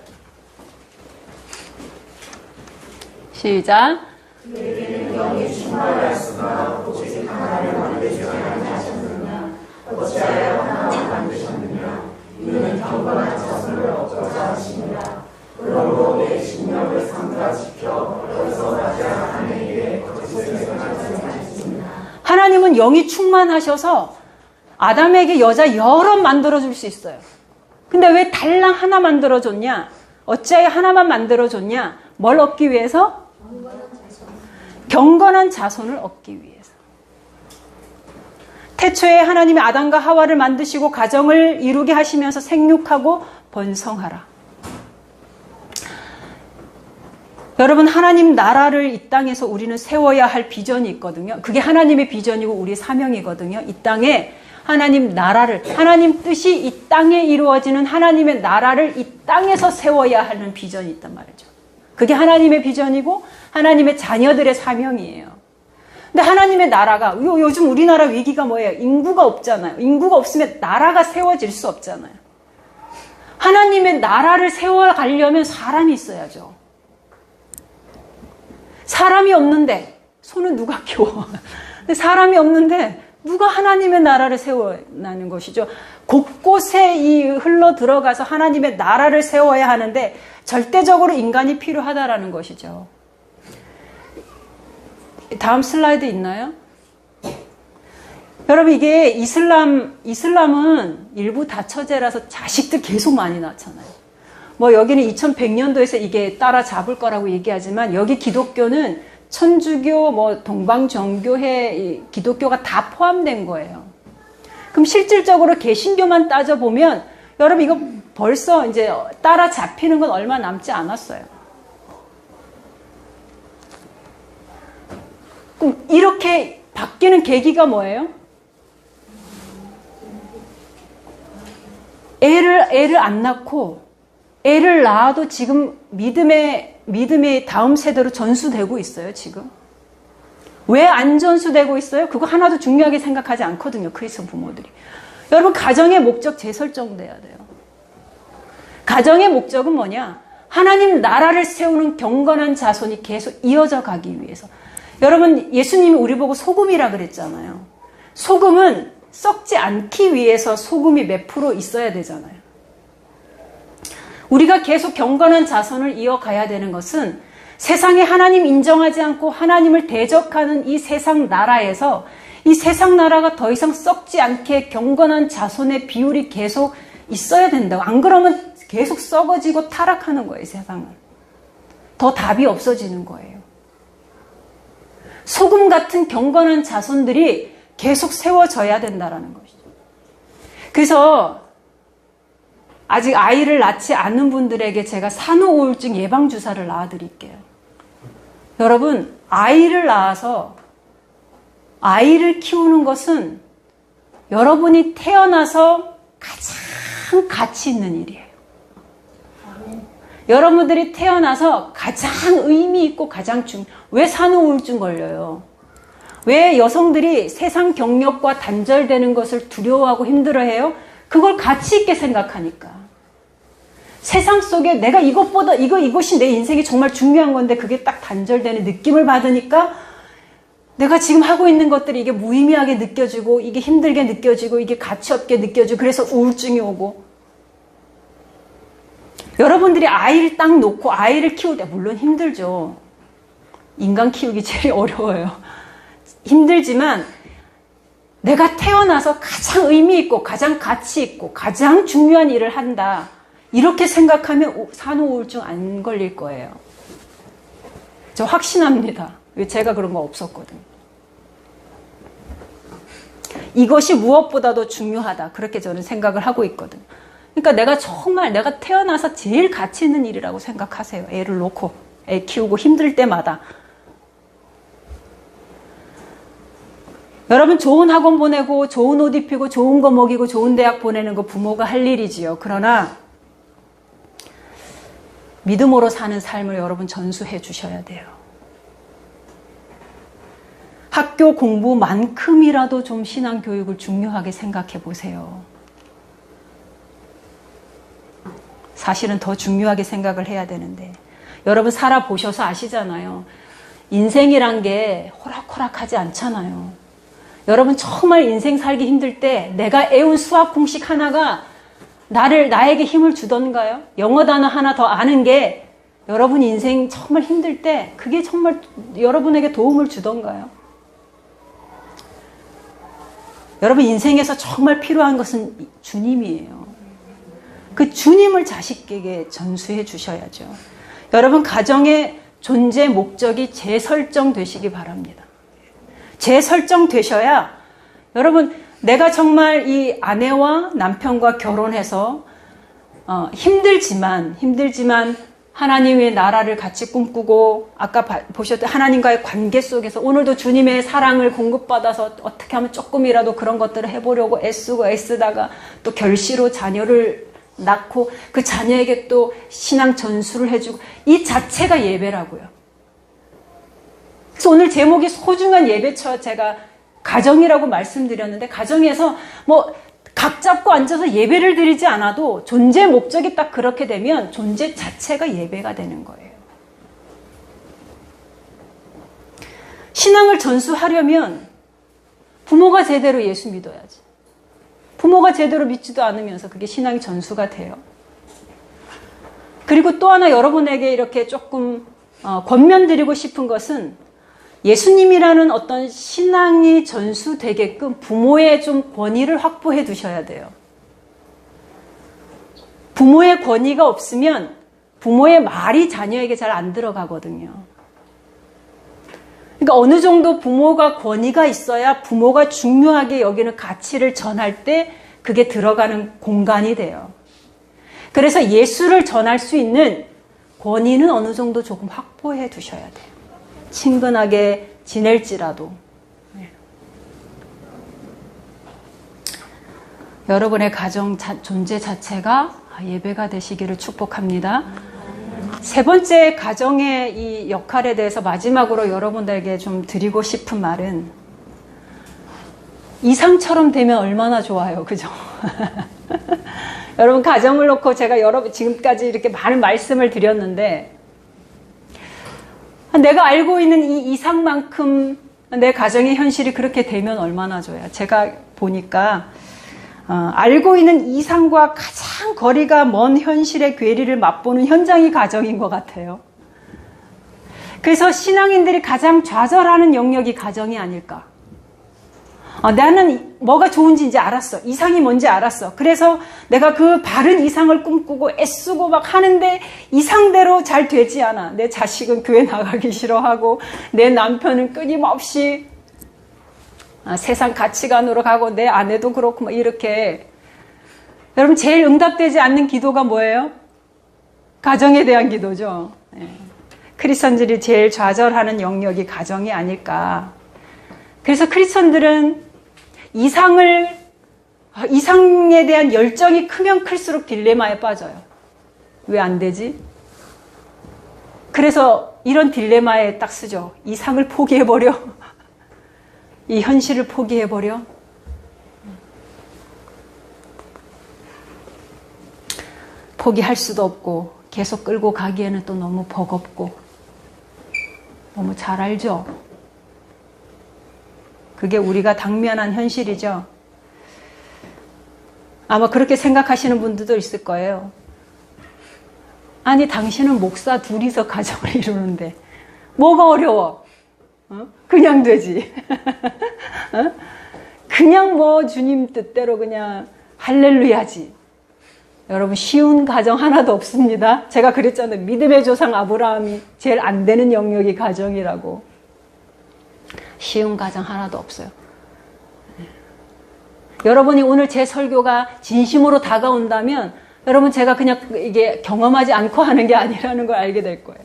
시작. 너희는 영이 충만하였으나 오직 하나를 만드지 아니하셨느냐? 어찌하여 하나를 만드셨느냐? 이는 경건한 자손을 얻고자 하시니라. 그러므로 내 신령을 삼가 지켜 벌써 맞아 하나님에게 거짓을 생각하지 마시니라. 하나님은 영이 충만하셔서 아담에게 여자 여러 만들어줄 수 있어요. 근데 왜 달랑 하나 만들어줬냐? 어찌하여 하나만 만들어줬냐? 뭘 얻기 위해서? 경건한 자손을 얻기 위해서. 태초에 하나님이 아담과 하와를 만드시고 가정을 이루게 하시면서 생육하고 번성하라. 여러분, 하나님 나라를 이 땅에서 우리는 세워야 할 비전이 있거든요. 그게 하나님의 비전이고 우리의 사명이거든요. 이 땅에 하나님 나라를, 하나님 뜻이 이 땅에 이루어지는 하나님의 나라를 이 땅에서 세워야 하는 비전이 있단 말이죠. 그게 하나님의 비전이고 하나님의 자녀들의 사명이에요. 근데 하나님의 나라가, 요즘 우리나라 위기가 뭐예요? 인구가 없잖아요. 인구가 없으면 나라가 세워질 수 없잖아요. 하나님의 나라를 세워가려면 사람이 있어야죠. 사람이 없는데 손은 누가 키워? 근데 사람이 없는데 누가 하나님의 나라를 세워나는 것이죠. 곳곳에 흘러 들어가서 하나님의 나라를 세워야 하는데 절대적으로 인간이 필요하다라는 것이죠. 다음 슬라이드 있나요? 여러분, 이게 이슬람은 일부 다처제라서 자식들 계속 많이 낳잖아요. 뭐 여기는 2100년도에서 이게 따라잡을 거라고 얘기하지만 여기 기독교는 천주교, 뭐 동방정교회 기독교가 다 포함된 거예요. 그럼 실질적으로 개신교만 따져보면 여러분 이거 벌써 이제 따라잡히는 건 얼마 남지 않았어요. 그럼 이렇게 바뀌는 계기가 뭐예요? 애를 안 낳고 애를 낳아도 지금 믿음의 다음 세대로 전수되고 있어요, 지금. 왜 안 전수되고 있어요? 그거 하나도 중요하게 생각하지 않거든요, 크리스천 부모들이. 여러분, 가정의 목적 재설정돼야 돼요. 가정의 목적은 뭐냐? 하나님 나라를 세우는 경건한 자손이 계속 이어져 가기 위해서. 여러분, 예수님이 우리 보고 소금이라 그랬잖아요. 소금은 썩지 않기 위해서 소금이 몇 프로 있어야 되잖아요. 우리가 계속 경건한 자손을 이어가야 되는 것은 세상에 하나님 인정하지 않고 하나님을 대적하는 이 세상 나라에서 이 세상 나라가 더 이상 썩지 않게 경건한 자손의 비율이 계속 있어야 된다고. 안 그러면 계속 썩어지고 타락하는 거예요, 세상은. 더 답이 없어지는 거예요. 소금 같은 경건한 자손들이 계속 세워져야 된다라는 것이죠. 그래서 아직 아이를 낳지 않는 분들에게 제가 산후우울증 예방주사를 놔드릴게요. 여러분, 아이를 낳아서 아이를 키우는 것은 여러분이 태어나서 가장 가치 있는 일이에요. 여러분들이 태어나서 가장 의미 있고 가장 왜 산후우울증 걸려요? 왜 여성들이 세상 경력과 단절되는 것을 두려워하고 힘들어해요? 그걸 가치 있게 생각하니까. 세상 속에 내가 이것보다 이것이 내 인생이 정말 중요한 건데 그게 딱 단절되는 느낌을 받으니까 내가 지금 하고 있는 것들이 이게 무의미하게 느껴지고 이게 힘들게 느껴지고 이게 가치 없게 느껴지고 그래서 우울증이 오고. 여러분들이 아이를 딱 놓고 아이를 키울 때 물론 힘들죠. 인간 키우기 제일 어려워요. 힘들지만 내가 태어나서 가장 의미 있고 가장 가치 있고 가장 중요한 일을 한다. 이렇게 생각하면 산후우울증 안 걸릴 거예요. 저 확신합니다. 제가 그런 거 없었거든요. 이것이 무엇보다도 중요하다. 그렇게 저는 생각을 하고 있거든요. 그러니까 내가 태어나서 제일 가치 있는 일이라고 생각하세요. 애를 놓고 애 키우고 힘들 때마다. 여러분 좋은 학원 보내고 좋은 옷 입히고 좋은 거 먹이고 좋은 대학 보내는 거 부모가 할 일이지요. 그러나 믿음으로 사는 삶을 여러분 전수해 주셔야 돼요. 학교 공부만큼이라도 좀 신앙교육을 중요하게 생각해 보세요. 사실은 더 중요하게 생각을 해야 되는데 여러분 살아보셔서 아시잖아요. 인생이란 게 호락호락하지 않잖아요. 여러분 정말 인생 살기 힘들 때 내가 애운 수학 공식 하나가 나에게 힘을 주던가요? 영어 단어 하나 더 아는 게 여러분 인생 정말 힘들 때 그게 정말 여러분에게 도움을 주던가요? 여러분 인생에서 정말 필요한 것은 주님이에요. 그 주님을 자식에게 전수해 주셔야죠. 여러분 가정의 존재 목적이 재설정되시기 바랍니다. 재설정되셔야 여러분 내가 정말 이 아내와 남편과 결혼해서 힘들지만 하나님의 나라를 같이 꿈꾸고 아까 보셨던 하나님과의 관계 속에서 오늘도 주님의 사랑을 공급받아서 어떻게 하면 조금이라도 그런 것들을 해보려고 애쓰다가 또 결시로 자녀를 낳고 그 자녀에게 또 신앙 전수를 해주고 이 자체가 예배라고요. 그래서 오늘 제목이 소중한 예배처 제가 가정이라고 말씀드렸는데 가정에서 각 잡고 앉아서 예배를 드리지 않아도 존재 목적이 딱 그렇게 되면 존재 자체가 예배가 되는 거예요. 신앙을 전수하려면 부모가 제대로 예수 믿어야지. 부모가 제대로 믿지도 않으면서 그게 신앙이 전수가 돼요. 그리고 또 하나 여러분에게 이렇게 조금 권면드리고 싶은 것은 예수님이라는 어떤 신앙이 전수되게끔 부모의 좀 권위를 확보해 두셔야 돼요. 부모의 권위가 없으면 부모의 말이 자녀에게 잘 안 들어가거든요. 그러니까 어느 정도 부모가 권위가 있어야 부모가 중요하게 여기는 가치를 전할 때 그게 들어가는 공간이 돼요. 그래서 예수를 전할 수 있는 권위는 어느 정도 조금 확보해 두셔야 돼요. 친근하게 지낼지라도. 여러분의 가정 존재 자체가 예배가 되시기를 축복합니다. 세 번째 가정의 이 역할에 대해서 마지막으로 여러분들에게 좀 드리고 싶은 말은 이상처럼 되면 얼마나 좋아요. 그죠? 여러분 가정을 놓고 제가 지금까지 이렇게 많은 말씀을 드렸는데 내가 알고 있는 이 이상만큼 내 가정의 현실이 그렇게 되면 얼마나 좋아요. 제가 보니까 알고 있는 이상과 가장 거리가 먼 현실의 괴리를 맛보는 현장이 가정인 것 같아요. 그래서 신앙인들이 가장 좌절하는 영역이 가정이 아닐까. 나는 뭐가 좋은지 이제 알았어. 이상이 뭔지 알았어. 그래서 내가 그 바른 이상을 꿈꾸고 애쓰고 막 하는데 이상대로 잘 되지 않아. 내 자식은 교회 나가기 싫어하고 내 남편은 끊임없이 세상 가치관으로 가고 내 아내도 그렇고 막 이렇게. 여러분 제일 응답되지 않는 기도가 뭐예요? 가정에 대한 기도죠. 크리스천들이 제일 좌절하는 영역이 가정이 아닐까. 그래서 크리스천들은 이상을 이상에 대한 열정이 크면 클수록 딜레마에 빠져요. 왜 안 되지? 그래서 이런 딜레마에 딱 쓰죠. 이 상을 포기해버려. 이 현실을 포기해버려. 포기할 수도 없고 계속 끌고 가기에는 또 너무 버겁고 너무 잘 알죠? 그게 우리가 당면한 현실이죠. 아마 그렇게 생각하시는 분들도 있을 거예요. 아니 당신은 목사 둘이서 가정을 이루는데 뭐가 어려워? 그냥 되지. 그냥 뭐 주님 뜻대로 그냥 할렐루야지. 여러분 쉬운 가정 하나도 없습니다. 제가 그랬잖아요. 믿음의 조상 아브라함이 제일 안 되는 영역이 가정이라고. 쉬운 가정 하나도 없어요. 여러분이 오늘 제 설교가 진심으로 다가온다면 여러분 제가 그냥 이게 경험하지 않고 하는 게 아니라는 걸 알게 될 거예요.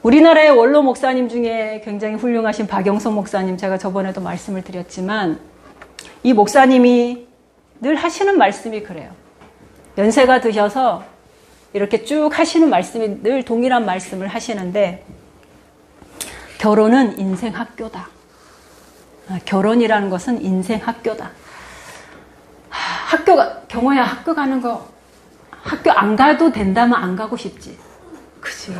우리나라의 원로 목사님 중에 굉장히 훌륭하신 박영석 목사님, 제가 저번에도 말씀을 드렸지만 이 목사님이 늘 하시는 말씀이 그래요. 연세가 드셔서 이렇게 쭉 하시는 말씀이 늘 동일한 말씀을 하시는데 결혼은 인생 학교다. 결혼이라는 것은 인생 학교다. 경호야 학교 가는 거 학교 안 가도 된다면 안 가고 싶지. 그치?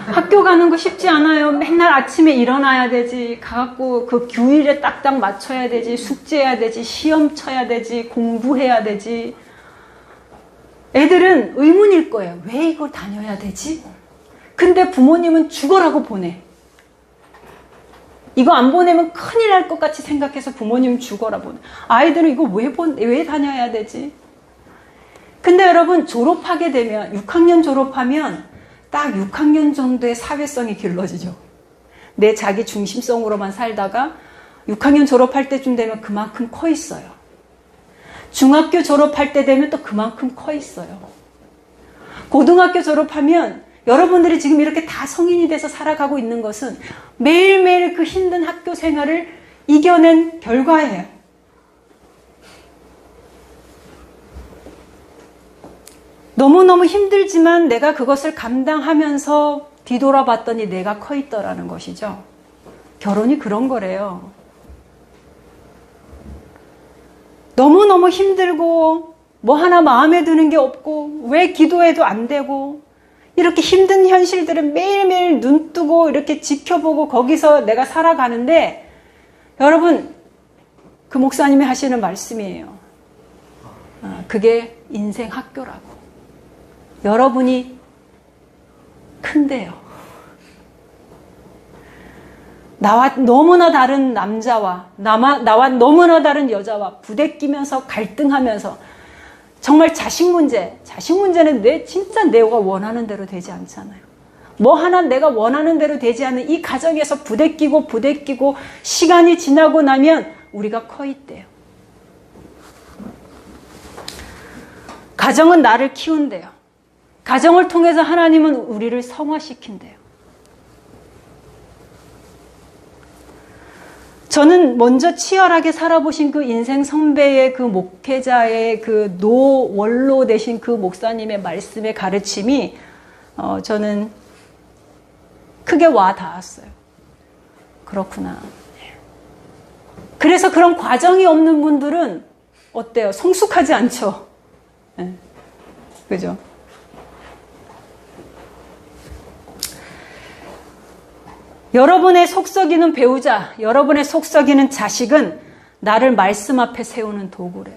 학교 가는 거 쉽지 않아요. 맨날 아침에 일어나야 되지. 가갖고 그 규율에 딱딱 맞춰야 되지. 숙제해야 되지. 시험 쳐야 되지. 공부해야 되지. 애들은 의문일 거예요. 왜 이걸 다녀야 되지? 근데 부모님은 죽어라고 보내. 이거 안 보내면 큰일 날 것 같이 생각해서 부모님 죽어라 보내. 아이들은 이거 왜 다녀야 되지? 근데 여러분 졸업하게 되면 6학년 졸업하면 딱 6학년 정도의 사회성이 길러지죠. 내 자기 중심성으로만 살다가 6학년 졸업할 때쯤 되면 그만큼 커 있어요. 중학교 졸업할 때 되면 또 그만큼 커 있어요. 고등학교 졸업하면 여러분들이 지금 이렇게 다 성인이 돼서 살아가고 있는 것은 매일매일 그 힘든 학교 생활을 이겨낸 결과예요. 너무너무 힘들지만 내가 그것을 감당하면서 뒤돌아봤더니 내가 커 있더라는 것이죠. 결혼이 그런 거래요. 너무너무 힘들고 뭐 하나 마음에 드는 게 없고 왜 기도해도 안 되고 이렇게 힘든 현실들을 매일매일 눈 뜨고 이렇게 지켜보고 거기서 내가 살아가는데 여러분 그 목사님이 하시는 말씀이에요. 그게 인생 학교라고. 여러분이 큰데요. 나와 너무나 다른 남자와 나와 너무나 다른 여자와 부대끼면서 갈등하면서 정말 자식 문제는 진짜 내가 원하는 대로 되지 않잖아요. 뭐 하나 내가 원하는 대로 되지 않는 이 가정에서 부대끼고 시간이 지나고 나면 우리가 커 있대요. 가정은 나를 키운대요. 가정을 통해서 하나님은 우리를 성화시킨대요. 저는 먼저 치열하게 살아보신 그 인생 선배의 그 목회자의 그 원로 되신 그 목사님의 말씀의 가르침이 저는 크게 와 닿았어요. 그렇구나. 그래서 그런 과정이 없는 분들은 어때요? 성숙하지 않죠? 네. 그죠? 여러분의 속썩이는 배우자, 여러분의 속썩이는 자식은 나를 말씀 앞에 세우는 도구래요.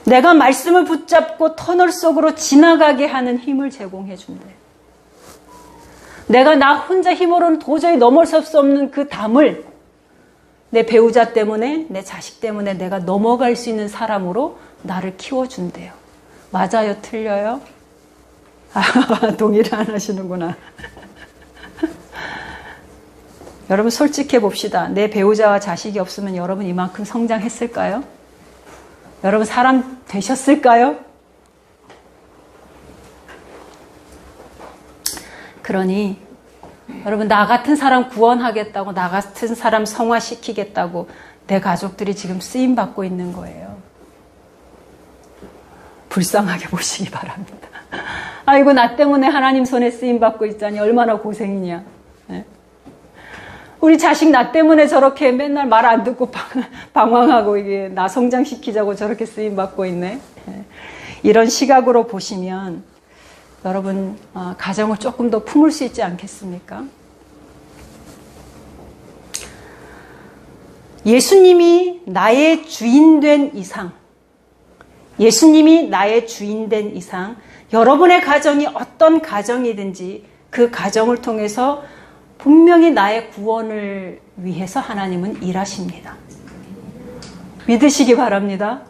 내가 말씀을 붙잡고 터널 속으로 지나가게 하는 힘을 제공해 준대. 내가 나 혼자 힘으로는 도저히 넘어설 수 없는 그 담을 내 배우자 때문에, 내 자식 때문에 내가 넘어갈 수 있는 사람으로 나를 키워준대요. 맞아요? 틀려요? 동의를 안 하시는구나. 여러분 솔직해 봅시다. 내 배우자와 자식이 없으면 여러분 이만큼 성장했을까요? 여러분 사람 되셨을까요? 그러니 여러분, 나 같은 사람 구원하겠다고, 나 같은 사람 성화시키겠다고 내 가족들이 지금 쓰임받고 있는 거예요. 불쌍하게 보시기 바랍니다. 아이고, 나 때문에 하나님 손에 쓰임받고 있자니 얼마나 고생이냐. 네? 우리 자식 나 때문에 저렇게 맨날 말 안 듣고 방황하고 이게 나 성장시키자고 저렇게 쓰임받고 있네. 네? 이런 시각으로 보시면 여러분, 가정을 조금 더 품을 수 있지 않겠습니까? 예수님이 나의 주인 된 이상, 예수님이 나의 주인 된 이상, 여러분의 가정이 어떤 가정이든지 그 가정을 통해서 분명히 나의 구원을 위해서 하나님은 일하십니다. 믿으시기 바랍니다.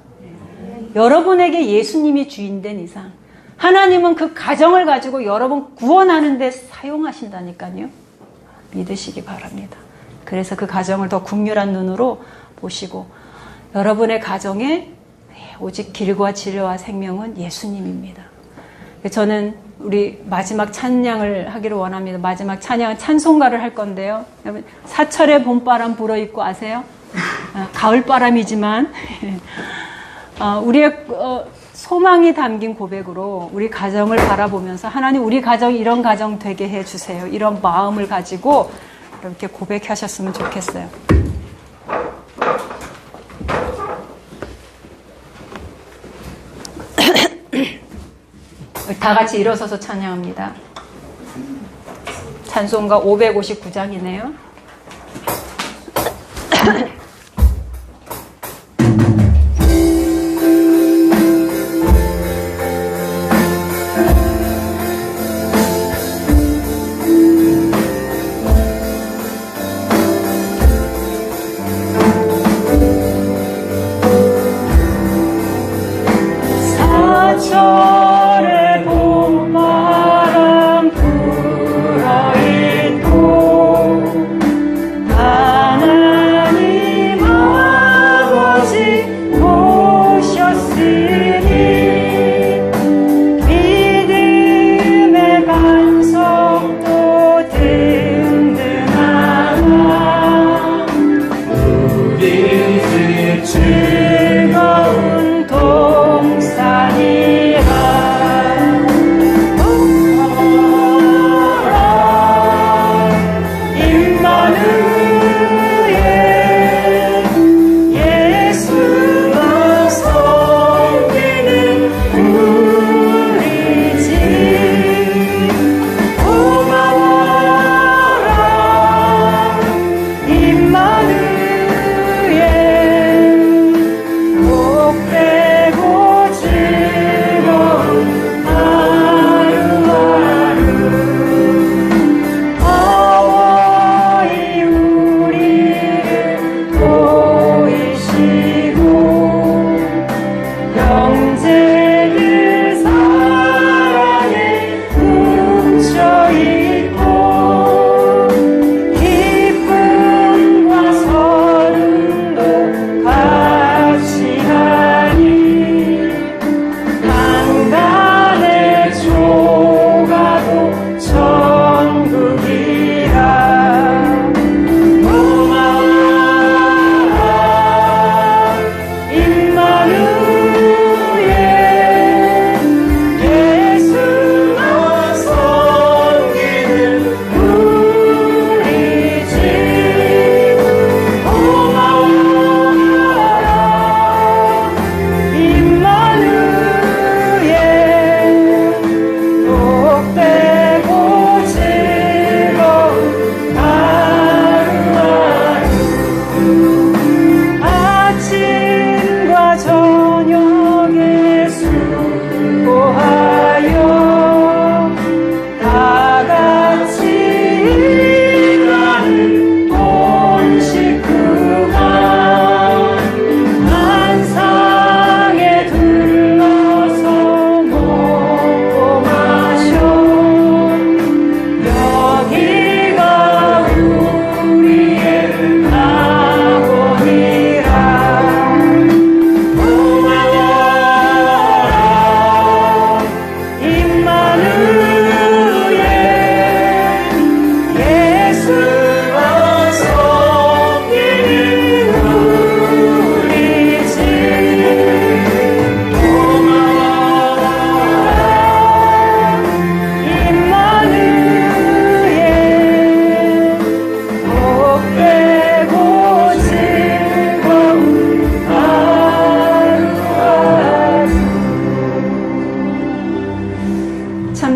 여러분에게 예수님이 주인 된 이상, 하나님은 그 가정을 가지고 여러분 구원하는 데 사용하신다니까요. 믿으시기 바랍니다. 그래서 그 가정을 더 긍휼한 눈으로 보시고, 여러분의 가정에 오직 길과 진리와 생명은 예수님입니다. 저는 우리 마지막 찬양을 하기를 원합니다. 마지막 찬양은 찬송가를 할 건데요. 여러분, 사철의 봄바람 불어입고 아세요? 가을바람이지만 우리의 소망이 담긴 고백으로 우리 가정을 바라보면서 하나님, 우리 가정이 이런 가정 되게 해주세요. 이런 마음을 가지고 이렇게 고백하셨으면 좋겠어요. 다 같이 일어서서 찬양합니다. 찬송가 559장이네요. 사철의 봄바람 불어있고 하나님 아버지 오셨으니 믿음의 반석도 든든하다. 우리 집 즐거운 동산이라. 임마누엘 예수만 섬기는 우리 집 고마워라. 임마누엘 복되고 즐거운 하루하루 어머니 우리를 보이시고 형제들 사랑에 뭉쳐있고 기쁨과 서름도 같이 하니 한간의 조가도 천국이라. 고마워라 임마누엘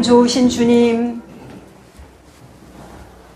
좋으신 주님,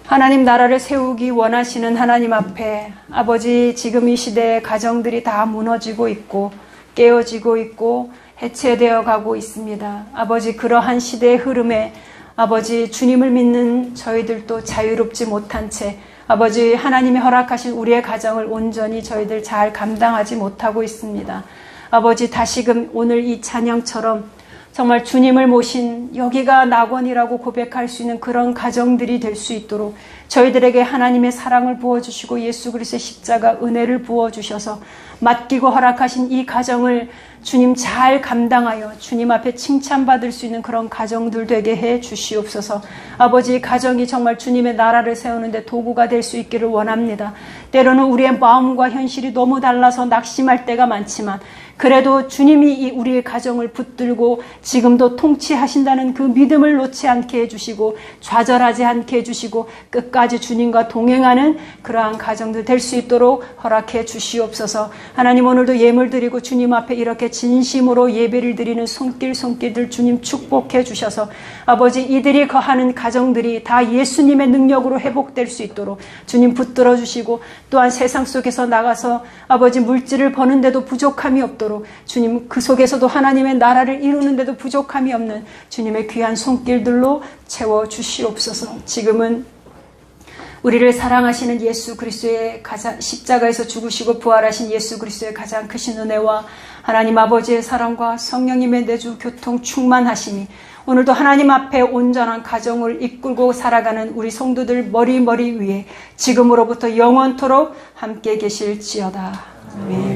하나님 나라를 세우기 원하시는 하나님 앞에 아버지 지금 이 시대에 가정들이 다 무너지고 있고 깨어지고 있고 해체되어 가고 있습니다. 아버지 그러한 시대의 흐름에 아버지 주님을 믿는 저희들도 자유롭지 못한 채 아버지 하나님이 허락하신 우리의 가정을 온전히 저희들 잘 감당하지 못하고 있습니다. 아버지 다시금 오늘 이 찬양처럼 정말 주님을 모신 여기가 낙원이라고 고백할 수 있는 그런 가정들이 될 수 있도록 저희들에게 하나님의 사랑을 부어주시고 예수 그리스도의 십자가 은혜를 부어주셔서 맡기고 허락하신 이 가정을 주님 잘 감당하여 주님 앞에 칭찬받을 수 있는 그런 가정들 되게 해 주시옵소서. 아버지 가정이 정말 주님의 나라를 세우는데 도구가 될 수 있기를 원합니다. 때로는 우리의 마음과 현실이 너무 달라서 낙심할 때가 많지만 그래도 주님이 우리의 가정을 붙들고 지금도 통치하신다는 그 믿음을 놓지 않게 해주시고 좌절하지 않게 해주시고 끝까지 주님과 동행하는 그러한 가정들 될 수 있도록 허락해 주시옵소서. 하나님 오늘도 예물 드리고 주님 앞에 이렇게 진심으로 예배를 드리는 손길들 주님 축복해 주셔서 아버지 이들이 거하는 가정들이 다 예수님의 능력으로 회복될 수 있도록 주님 붙들어 주시고 또한 세상 속에서 나가서 아버지 물질을 버는데도 부족함이 없도록 주님 그 속에서도 하나님의 나라를 이루는데도 부족함이 없는 주님의 귀한 손길들로 채워 주시옵소서. 지금은 우리를 사랑하시는 예수 그리스도의 십자가에서 죽으시고 부활하신 예수 그리스도의 가장 크신 은혜와 하나님 아버지의 사랑과 성령님의 내주 교통 충만하심이 오늘도 하나님 앞에 온전한 가정을 이끌고 살아가는 우리 성도들 머리 위에 지금으로부터 영원토록 함께 계실지어다. 아멘.